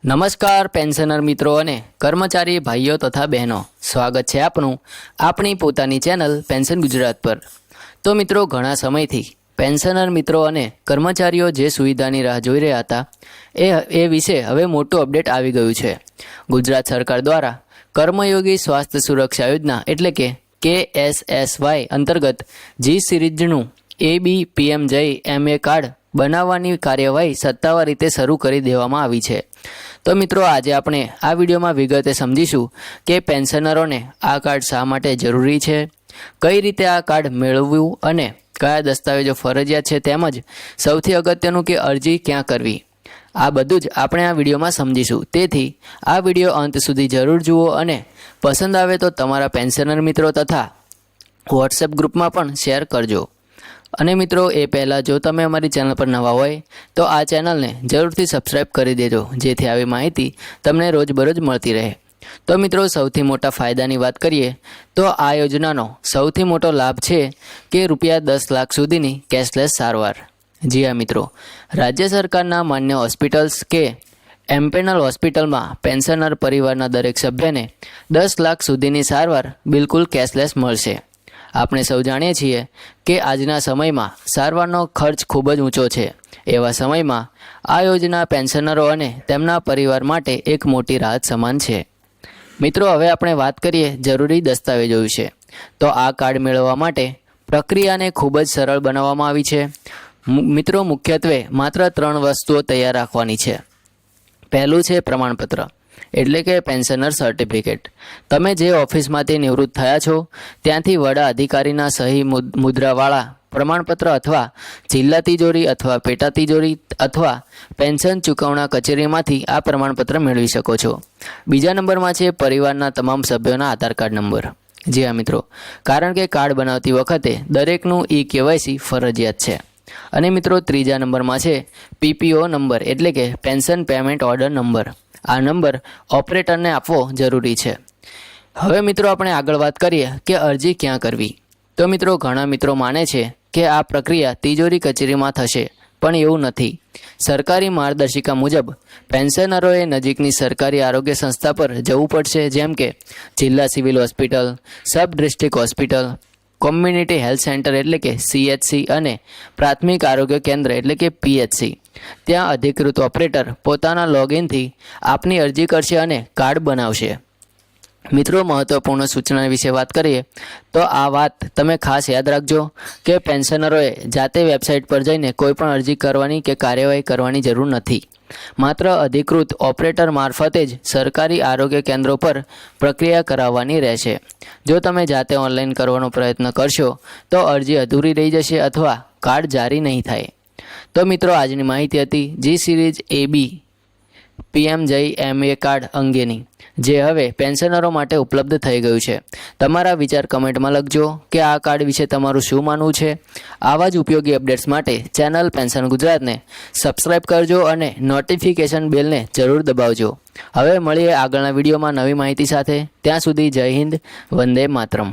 નમસ્કાર પેન્શનર મિત્રો અને કર્મચારી ભાઈઓ તથા બહેનો, સ્વાગત છે આપનું આપણી પોતાની ચેનલ પેન્શન ગુજરાત પર। તો મિત્રો, ઘણા સમયથી પેન્શનર મિત્રો અને કર્મચારીઓ જે સુવિધાની રાહ જોઈ રહ્યા હતા એ વિશે હવે મોટું અપડેટ આવી ગયું છે। ગુજરાત સરકાર દ્વારા કર્મયોગી સ્વાસ્થ્ય સુરક્ષા યોજના એટલે કે KSSY અંતર્ગત જી સિરીઝનું ABPMJMA કાર્ડ બનાવવાની કાર્યવાહી સત્તાવાર રીતે શરૂ કરી દેવામાં આવી છે। તો મિત્રો, આજે આપણે આ વિડીયોમાં વિગતે સમજીશું કે પેન્શનરોને આ કાર્ડ શા માટે જરૂરી છે, કઈ રીતે આ કાર્ડ મેળવવું અને કયા દસ્તાવેજો ફરજિયાત છે, તેમજ સૌથી અગત્યનું કે અરજી ક્યાં કરવી। આ બધું જ આપણે આ વિડીયોમાં સમજીશું। તેથી આ વિડીયો અંત સુધી જરૂર જુઓ અને પસંદ આવે તો તમારા પેન્શનર મિત્રો તથા વોટ્સએપ ગ્રુપમાં પણ શેર કરજો। અને મિત્રો, એ પહેલાં જો તમે અમારી ચેનલ પર નવા હોય તો આ ચેનલને જરૂરથી સબસ્ક્રાઈબ કરી દેજો, જેથી આવી માહિતી તમને રોજબરોજ મળતી રહે। તો મિત્રો, સૌથી મોટા ફાયદાની વાત કરીએ તો આ યોજનાનો સૌથી મોટો લાભ છે કે ₹10 લાખ સુધીની કેશલેસ સારવાર। જી હા મિત્રો, રાજ્ય સરકારના માન્ય હોસ્પિટલ્સ કે એમ્પેનલ હોસ્પિટલમાં પેન્શનર પરિવારના દરેક સભ્યને 10 લાખ સુધીની સારવાર બિલકુલ કેશલેસ મળશે। આપણે સૌ જાણીએ છીએ કે આજના સમયમાં સારવારનો ખર્ચ ખૂબ જ ઊંચો છે। એવા સમયમાં આ યોજના પેન્શનરો અને તેમના પરિવાર માટે એક મોટી રાહત સમાન છે। મિત્રો, હવે આપણે વાત કરીએ જરૂરી દસ્તાવેજો વિશે। તો આ કાર્ડ મેળવવા માટે પ્રક્રિયાને ખૂબ જ સરળ બનાવવામાં આવી છે। મિત્રો, મુખ્યત્વે માત્ર 3 વસ્તુઓ તૈયાર રાખવાની છે। પહેલું છે પ્રમાણપત્ર એટલે કે પેન્શનર સર્ટિફિકેટ। તમે જે ઓફિસમાંથી નિવૃત્ત થયા છો ત્યાંથી વડા અધિકારીના સહી મુદ્રાવાળા પ્રમાણપત્ર અથવા જિલ્લા તિજોરી અથવા પેટા તિજોરી અથવા પેન્શન ચૂકવણા કચેરીમાંથી આ પ્રમાણપત્ર મેળવી શકો છો। બીજા નંબરમાં છે પરિવારના તમામ સભ્યોના આધાર કાર્ડ નંબર। જી હા મિત્રો, કારણ કે કાર્ડ બનાવતી વખતે દરેકનું KYC ફરજિયાત છે। અને મિત્રો, ત્રીજા નંબરમાં છે PPO નંબર એટલે કે પેન્શન પેમેન્ટ ઓર્ડર નંબર। આ નંબર ઓપરેટરને આપવો જરૂરી છે। હવે મિત્રો, આપણે આગળ વાત કરીએ કે અરજી ક્યાં કરવી। તો મિત્રો, ઘણા મિત્રો માને છે કે આ પ્રક્રિયા તિજોરી કચેરીમાં થશે, પણ એવું નથી। સરકારી માર્ગદર્શિકા મુજબ પેન્શનરોએ નજીકની સરકારી આરોગ્ય સંસ્થા પર જવું પડશે, જેમ કે જિલ્લા civil hospital, sub district hospital, community health centre એટલે કે CHC અને પ્રાથમિક આરોગ્ય કેન્દ્ર એટલે કે PHC। ત્યાં અધિકૃત ઓપરેટર પોતાના લોગિનથી આપની અરજી કરશે અને કાર્ડ બનાવશે। મિત્રો, મહત્વપૂર્ણ સૂચના વિશે વાત કરીએ તો આ વાત તમે ખાસ યાદ રાખજો કે પેન્શનરોએ જાતે વેબસાઇટ પર જઈને કોઈ પણ અરજી કરવાની કે કાર્યવાહી કરવાની જરૂર નથી। માત્ર અધિકૃત ઓપરેટર મારફતે જ સરકારી આરોગ્ય કેન્દ્રો પર પ્રક્રિયા કરાવવાની રહેશે। જો તમે જાતે ઓનલાઈન કરવાનો પ્રયત્ન કરશો તો અરજી અધૂરી રહી જશે અથવા કાર્ડ જારી નહીં થાય। તો મિત્રો, આજની માહિતી હતી જી સિરીઝ ABPMJMA કાર્ડ અંગેની, જે હવે પેન્શનરો માટે ઉપલબ્ધ થઈ ગયું છે। તમારા વિચાર કમેન્ટમાં લખજો કે આ કાર્ડ વિશે તમારું શું માનવું છે। આવા જ ઉપયોગી અપડેટ્સ માટે ચેનલ પેન્શન ગુજરાતને સબસ્ક્રાઈબ કરજો અને નોટિફિકેશન બેલને જરૂર દબાવજો। હવે મળીએ આગળના વિડીયોમાં નવી માહિતી સાથે। ત્યાં સુધી જય હિન્દ, વંદે માતરમ।